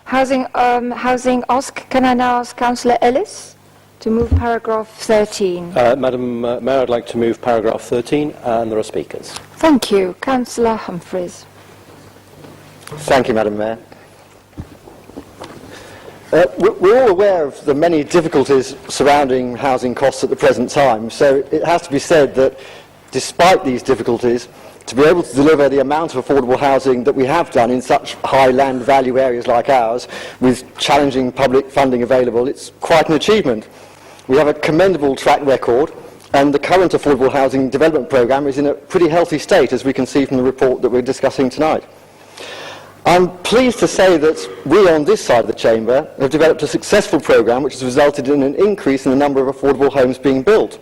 Housing, can I now ask Councillor Ellis to move paragraph 13? Madam Mayor, I'd like to move paragraph 13, and there are speakers. Thank you. Councillor Humphreys. Thank you, Madam Mayor. We're all aware of the many difficulties surrounding housing costs at the present time, so it has to be said that despite these difficulties, to be able to deliver the amount of affordable housing that we have done in such high land value areas like ours, with challenging public funding available, it's quite an achievement. We have a commendable track record, and the current affordable housing development programme is in a pretty healthy state, as we can see from the report that we're discussing tonight. I'm pleased to say that we on this side of the chamber have developed a successful programme which has resulted in an increase in the number of affordable homes being built.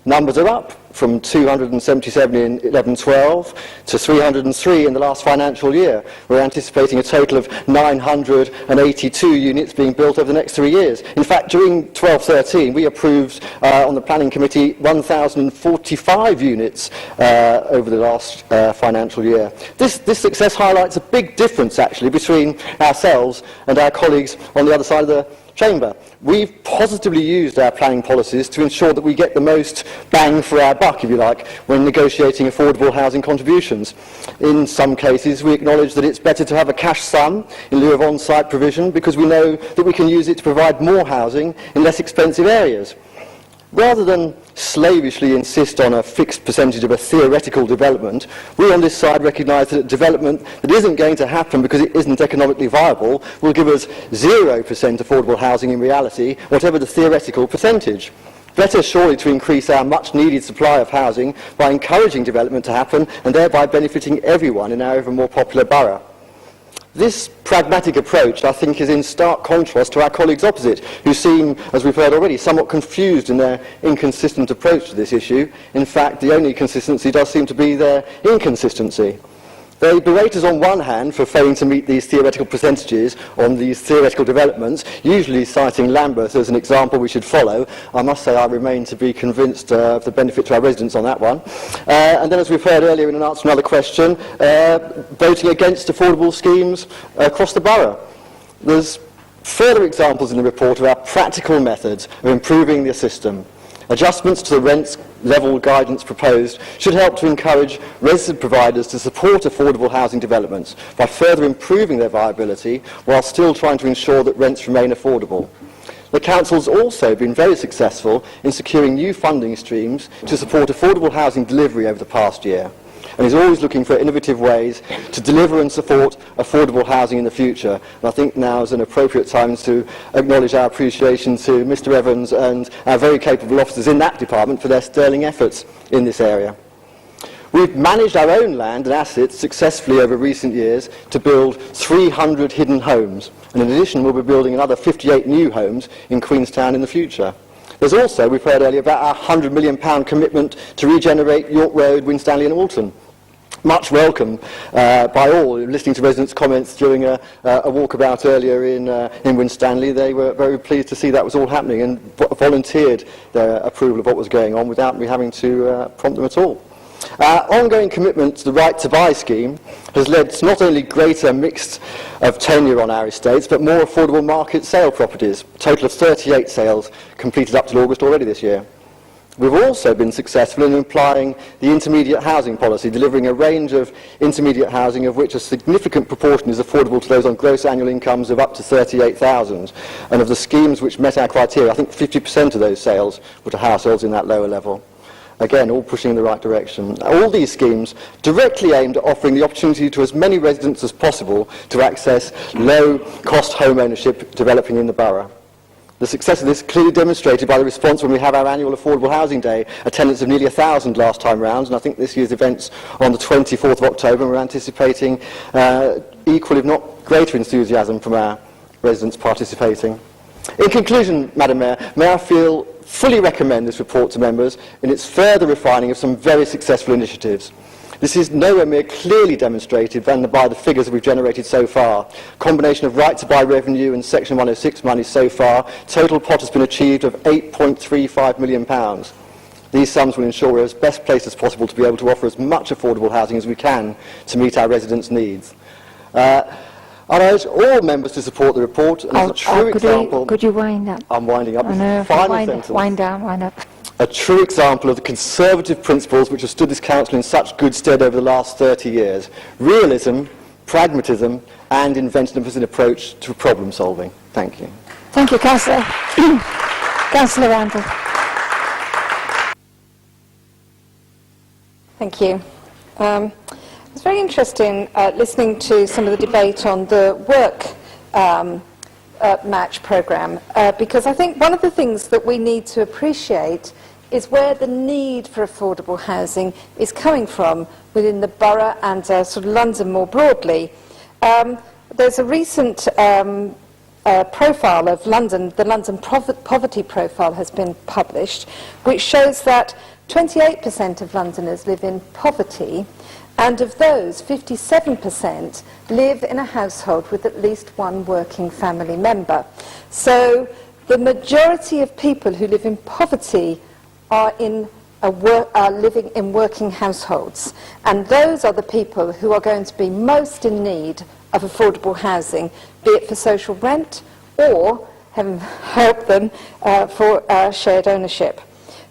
Numbers are up from 277 in 11-12 to 303 in the last financial year. We're anticipating a total of 982 units being built over the next 3 years. In fact, during 12-13, we approved on the Planning Committee 1,045 units over the last financial year. This success highlights a big difference, actually, between ourselves and our colleagues on the other side of the chamber. We've positively used our planning policies to ensure that we get the most bang for our buck, if you like, when negotiating affordable housing contributions. In some cases, we acknowledge that it's better to have a cash sum in lieu of on-site provision because we know that we can use it to provide more housing in less expensive areas. Rather than slavishly insist on a fixed percentage of a theoretical development, we on this side recognise that a development that isn't going to happen because it isn't economically viable will give us 0% affordable housing in reality, whatever the theoretical percentage. Better surely to increase our much needed supply of housing by encouraging development to happen and thereby benefiting everyone in our ever more popular borough. This pragmatic approach, I think, is in stark contrast to our colleagues opposite, who seem, as we've heard already, somewhat confused in their inconsistent approach to this issue. In fact, the only consistency does seem to be their inconsistency. They berate us on one hand for failing to meet these theoretical percentages on these theoretical developments, usually citing Lambeth as an example we should follow. I must say I remain to be convinced of the benefit to our residents on that one. And then, as we've heard earlier in an answer to another question, voting against affordable schemes across the borough. There's further examples in the report of our practical methods of improving the system. Adjustments to the rent level guidance proposed should help to encourage resident providers to support affordable housing developments by further improving their viability while still trying to ensure that rents remain affordable. The Council's also been very successful in securing new funding streams to support affordable housing delivery over the past year, and is always looking for innovative ways to deliver and support affordable housing in the future. And I think now is an appropriate time to acknowledge our appreciation to Mr Evans and our very capable officers in that department for their sterling efforts in this area. We've managed our own land and assets successfully over recent years to build 300 hidden homes, and in addition we'll be building another 58 new homes in Queenstown in the future. There's also, we've heard earlier, about our £100 million commitment to regenerate York Road, Winstanley and Alton. Much welcome by all. Listening to residents' comments during a walkabout earlier in Winstanley, they were very pleased to see that was all happening and volunteered their approval of what was going on without me having to prompt them at all. Our ongoing commitment to the Right to Buy scheme has led to not only greater mix of tenure on our estates, but more affordable market sale properties, a total of 38 sales completed up to August already this year. We've also been successful in applying the intermediate housing policy, delivering a range of intermediate housing of which a significant proportion is affordable to those on gross annual incomes of up to $38,000. And of the schemes which met our criteria, I think 50% of those sales were to households in that lower level. Again, all pushing in the right direction. All these schemes directly aimed at offering the opportunity to as many residents as possible to access low-cost home ownership developing in the borough. The success of this is clearly demonstrated by the response when we have our annual Affordable Housing Day, attendance of nearly 1,000 last time round, and I think this year's event's on the 24th of October, and we're anticipating equal, if not greater, enthusiasm from our residents participating. In conclusion, Madam Mayor, may I fully recommend this report to members in its further refining of some very successful initiatives. This is nowhere near clearly demonstrated than by the figures that we've generated so far. Combination of right to buy revenue and Section 106 money so far, total pot has been achieved of £8.35 million. These sums will ensure we're as best placed as possible to be able to offer as much affordable housing as we can to meet our residents' needs. I urge all members to support the report, and as a true example... Could you wind up? I'm winding up. I know, Final wind sentence. down, wind up. A true example of the conservative principles which have stood this council in such good stead over the last 30 years. Realism, pragmatism, and inventiveness in approach to problem solving. Thank you. Thank you, Councillor. Councillor Randall. Thank you. It's very interesting listening to some of the debate on the work match programme, because I think one of the things that we need to appreciate is where the need for affordable housing is coming from within the borough and sort of London more broadly. There's a recent profile of London, the London Poverty Profile has been published, which shows that 28% of Londoners live in poverty, and of those, 57% live in a household with at least one working family member. So the majority of people who live in poverty are living in working households, and those are the people who are going to be most in need of affordable housing, be it for social rent or, heaven help them, for shared ownership.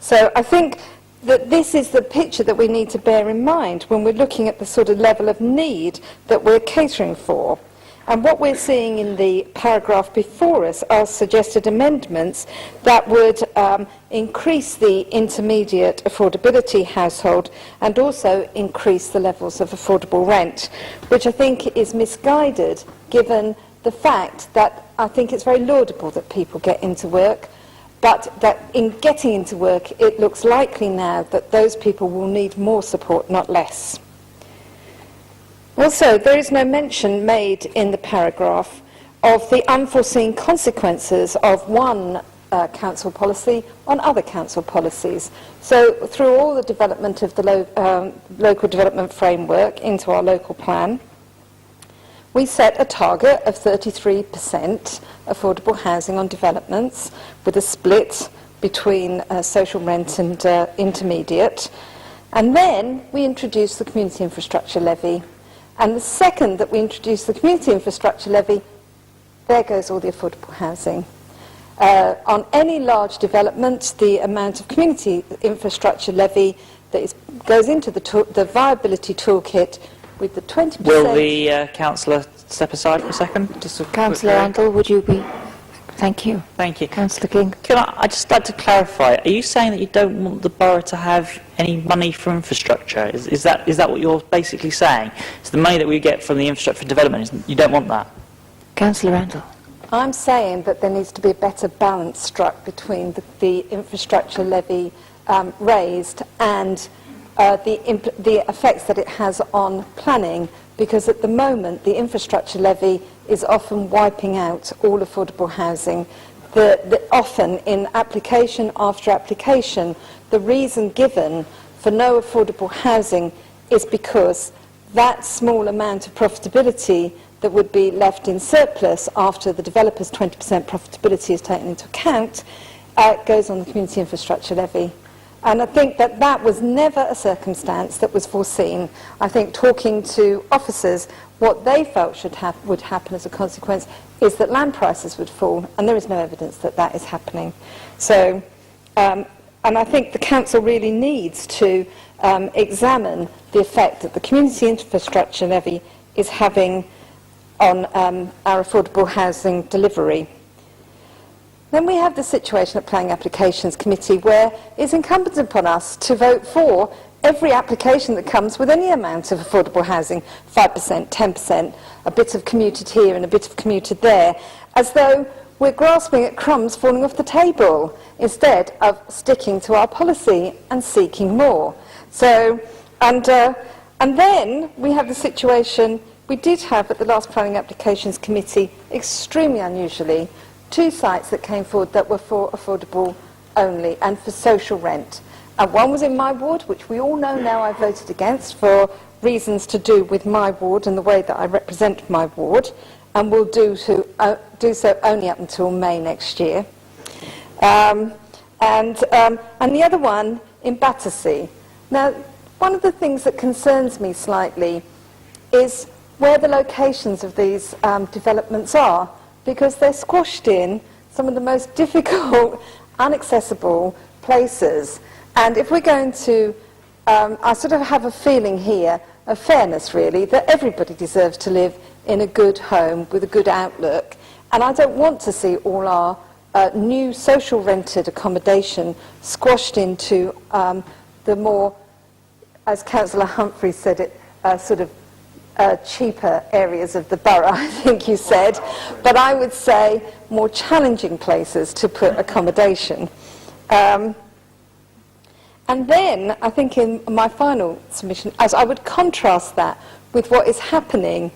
So I think that this is the picture that we need to bear in mind when we're looking at the sort of level of need that we're catering for. And what we're seeing in the paragraph before us are suggested amendments that would increase the intermediate affordability household and also increase the levels of affordable rent, which I think is misguided given the fact that I think it's very laudable that people get into work, but that in getting into work, it looks likely now that those people will need more support, not less. Also, there is no mention made in the paragraph of the unforeseen consequences of one council policy on other council policies. So through all the development of the local development framework into our local plan, we set a target of 33% affordable housing on developments with a split between social rent and intermediate. And then we introduced the community infrastructure levy. And the second that we introduce the community infrastructure levy, there goes all the affordable housing. On any large development, the amount of community infrastructure levy that goes into the viability toolkit with the 20%... Will the councillor step aside for a second? Councillor Randall, would you be... Thank you. Thank you. Councillor King. Can I'd just like to clarify, are you saying that you don't want the borough to have any money for infrastructure? Is that what you're basically saying? It's the money that we get from the infrastructure development, you don't want that? Councillor Randall. I'm saying that there needs to be a better balance struck between the infrastructure levy raised and the effects that it has on planning, because at the moment the infrastructure levy is often wiping out all affordable housing. Often in application after application, the reason given for no affordable housing is because that small amount of profitability that would be left in surplus after the developer's 20% profitability is taken into account goes on the community infrastructure levy. And I think that that was never a circumstance that was foreseen. I think talking to officers, what they felt would happen as a consequence is that land prices would fall, and there is no evidence that that is happening. So, and I think the council really needs to examine the effect that the community infrastructure levy is having on our affordable housing delivery. Then we have the situation at Planning Applications Committee where it's incumbent upon us to vote for every application that comes with any amount of affordable housing, 5%, 10%, a bit of commuted here and a bit of commuted there, as though we're grasping at crumbs falling off the table instead of sticking to our policy and seeking more. So, and then we have the situation we did have at the last Planning Applications Committee, extremely unusually, 2 sites that came forward that were for affordable only and for social rent. And one was in my ward, which we all know now I voted against for reasons to do with my ward and the way that I represent my ward, and will do so only up until May next year. And the other one in Battersea. Now, one of the things that concerns me slightly is where the locations of these developments are, because they're squashed in some of the most difficult, inaccessible places. And if we're going to, I sort of have a feeling here of fairness, really, that everybody deserves to live in a good home with a good outlook. And I don't want to see all our new social rented accommodation squashed into the more, as Councillor Humphrey said it, sort of cheaper areas of the borough, I think you said, but I would say more challenging places to put accommodation. And then, I think in my final submission, as I would contrast that with what is happening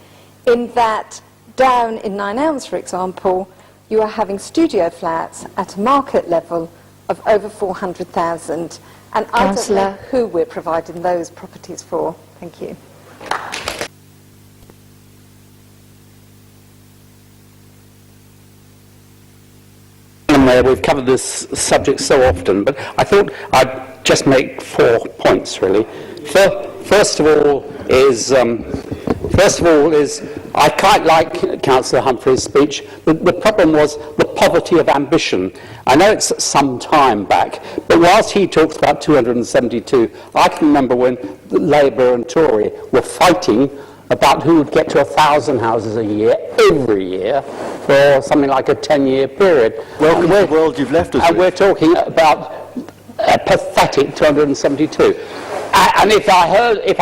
in that down in 9 Elms, for example, you are having studio flats at a market level of over 400,000. And I don't know who we're providing those properties for. Thank you. We've covered this subject so often, but I thought I'd just make 4 points, really. First of all is I quite like Councillor Humphrey's speech. The problem was the poverty of ambition. I know it's some time back, but whilst he talks about 272, I can remember when Labour and Tory were fighting about who would get to 1,000 houses a year, every year, for something like a 10-year period. Welcome to the world you've left us And with. we're talking about a pathetic 272. And if I heard what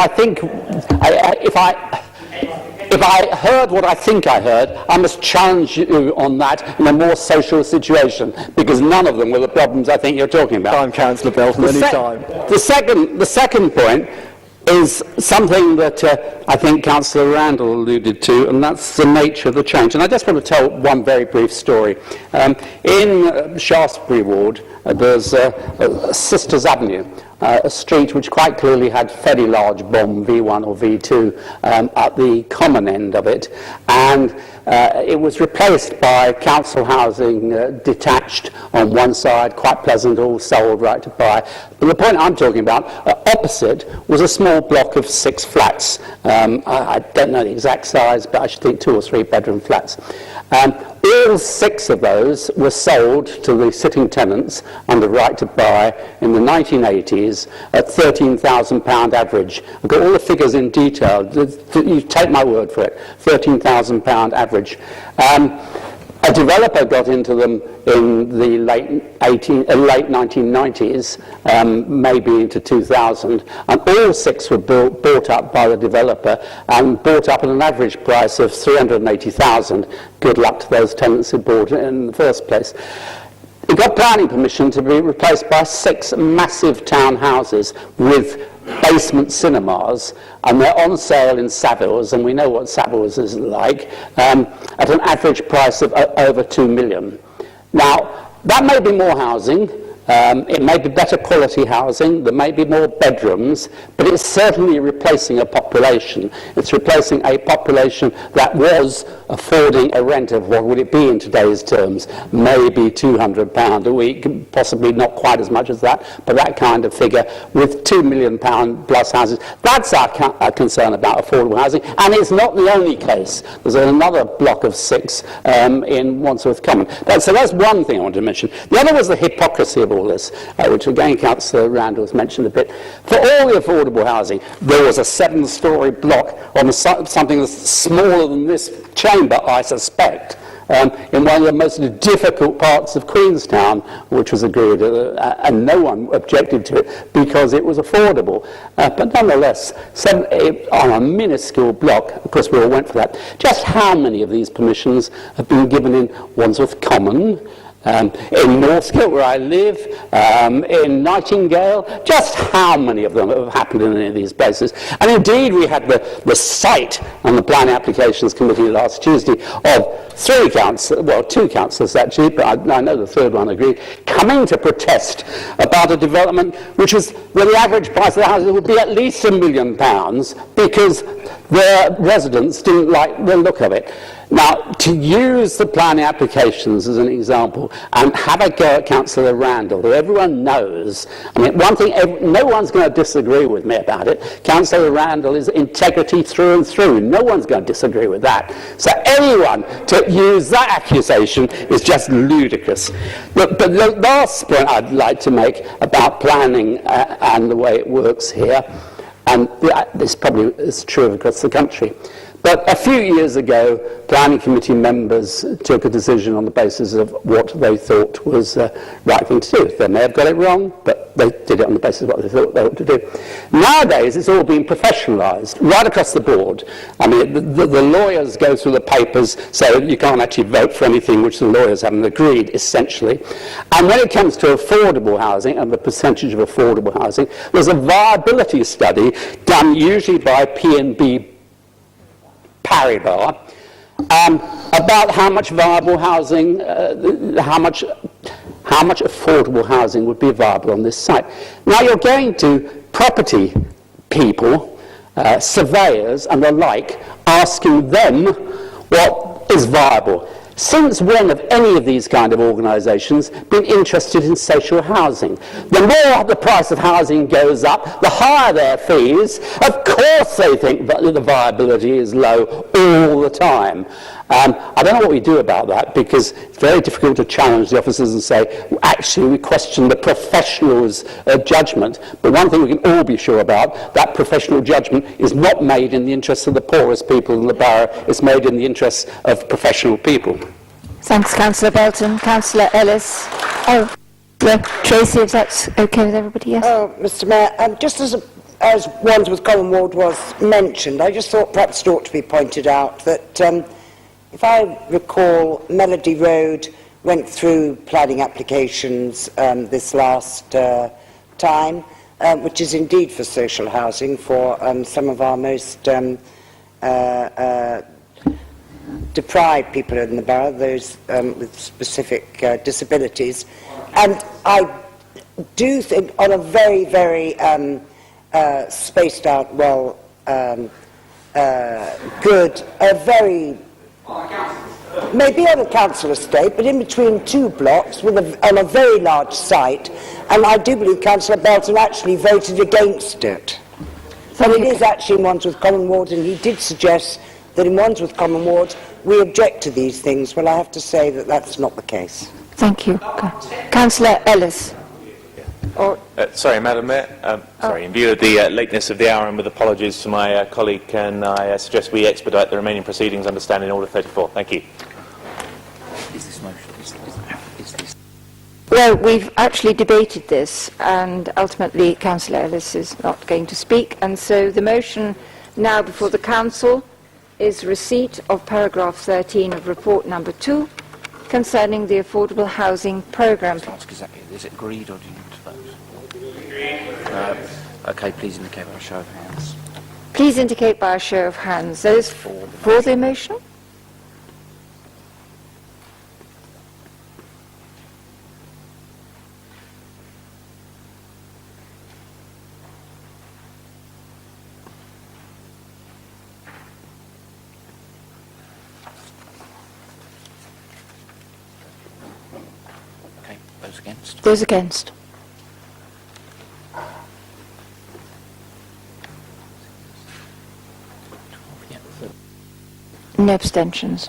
I think I heard, I must challenge you on that in a more social situation, because none of them were the problems I think you're talking about. Time, Councillor Belton, any time. The second point is something that I think Councillor Randall alluded to, and that's the nature of the change. And I just want to tell one very brief story. In Shaftesbury Ward, there's Sisters Avenue, a street which quite clearly had fairly large bomb, V1 or V2, at the common end of it, and it was replaced by council housing detached on one side, quite pleasant, all sold right to buy. But the point I'm talking about, opposite, was a small block of 6 flats. I don't know the exact size, but I should think 2 or 3 bedroom flats. All 6 of those were sold to the sitting tenants under right to buy in the 1980s at £13,000 average. I've got all the figures in detail. You take my word for it, £13,000 average. A developer got into them in the late 1990s, maybe into 2000, and all 6 were bought up by the developer and bought up at an average price of £380,000. Good luck to those tenants who bought it in the first place. It got planning permission to be replaced by 6 massive townhouses with basement cinemas, and they're on sale in Savills, and we know what Savills is like, at an average price of over 2 million. Now, that may be more housing, it may be better quality housing, there may be more bedrooms, but it's certainly replacing a population. It's replacing a population that was affording a rent of, what would it be in today's terms, maybe £200 a week, possibly not quite as much as that, but that kind of figure, with £2 million plus houses. That's our concern about affordable housing, and it's not the only case. There's another block of 6 in Wandsworth Common. So that's one thing I wanted to mention. The other was the hypocrisy of all this, which again Councillor Randall has mentioned a bit. For all the affordable housing, there was a 7-storey block on something that's smaller than this chamber, I suspect, in one of the most difficult parts of Queenstown, which was agreed, and no one objected to it because it was affordable. But nonetheless, on a minuscule block, of course we all went for that. Just how many of these permissions have been given in Wandsworth Common, in Northcote, where I live, in Nightingale? Just how many of them have happened in any of these places? And indeed, we had the sight on the Planning Applications Committee last Tuesday of 2 councillors actually, but I know the third one agreed, coming to protest about a development where the average price of the houses would be at least £1 million because their residents didn't like the look of it. Now, to use the planning applications as an example and have a go at Councillor Randall, who everyone knows, I mean, one thing, no one's going to disagree with me about it. Councillor Randall is integrity through and through. No one's going to disagree with that. So anyone to use that accusation is just ludicrous. But the last point I'd like to make about planning and the way it works here, and this probably is true across the country, but a few years ago, planning committee members took a decision on the basis of what they thought was the right thing to do. They may have got it wrong, but they did it on the basis of what they thought they ought to do. Nowadays, it's all been professionalised right across the board. I mean, the lawyers go through the papers, so you can't actually vote for anything which the lawyers haven't agreed, essentially. And when it comes to affordable housing and the percentage of affordable housing, there's a viability study done usually by P&B Paribas, about how much viable housing, how much affordable housing would be viable on this site. Now you're going to property people, surveyors and the like, asking them what is viable. Since when have any of these kind of organisations been interested in social housing? The more the price of housing goes up, the higher their fees. Of course they think that the viability is low all the time. I don't know what we do about that, because it's very difficult to challenge the officers and say, well, actually we question the professional's judgment. But one thing we can all be sure about, that professional judgment is not made in the interests of the poorest people in the borough, it's made in the interests of professional people. Thanks, Councillor Belton. Councillor Ellis. Oh, Tracy, if that's okay with everybody, yes? Oh, Mr Mayor, just as Wandsworth Common Ward was mentioned, I just thought perhaps it ought to be pointed out that if I recall, Melody Road went through planning applications this last time, which is indeed for social housing for some of our most deprived people in the borough, those with specific disabilities. And I do think on a very, very spaced out, well, good, a very, maybe on a council estate, but in between two blocks with on a very large site, and I do believe Councillor Belton actually voted against it. So it is actually in Wandsworth Common Ward, and he did suggest that in Wandsworth Common Ward we object to these things. Well, I have to say that that's not the case. Thank you. Councillor Ellis. Sorry, Madam Mayor. In view of the lateness of the hour and with apologies to my colleague, can I suggest we expedite the remaining proceedings under Standing Order 34? Thank you. Is this motion? Is this? Well, we've actually debated this, and ultimately Councillor Ellis is not going to speak, and so the motion now before the Council is receipt of paragraph 13 of report number 2 concerning the affordable housing programme. Is it agreed or do you need to vote? Okay, please indicate by a show of hands. Please indicate by a show of hands. Those for the motion? Okay, those against? Those against. No abstentions.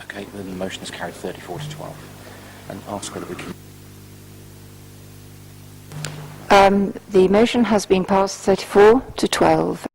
Okay, then the motion is carried 34 to 12. And ask whether we can... The motion has been passed 34 to 12.